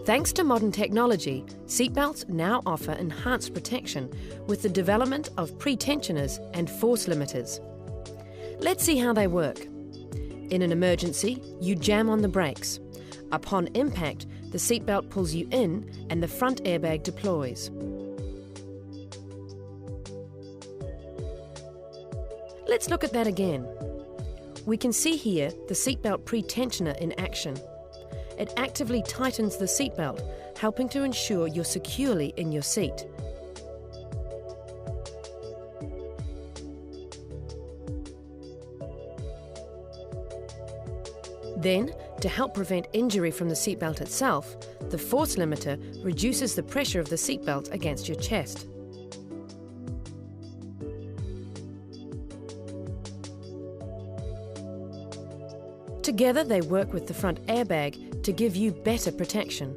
Thanks to modern technology, seatbelts now offer enhanced protection with the development of pre-tensioners and force limiters. Let's see how they work. In an emergency, you jam on the brakes. Upon impact, the seatbelt pulls you in and the front airbag deploys. Let's look at that again. We can see here the seatbelt pre-tensioner in action. It actively tightens the seatbelt, helping to ensure you're securely in your seat. Then, to help prevent injury from the seatbelt itself, the force limiter reduces the pressure of the seatbelt against your chest. Together they work with the front airbag to give you better protection.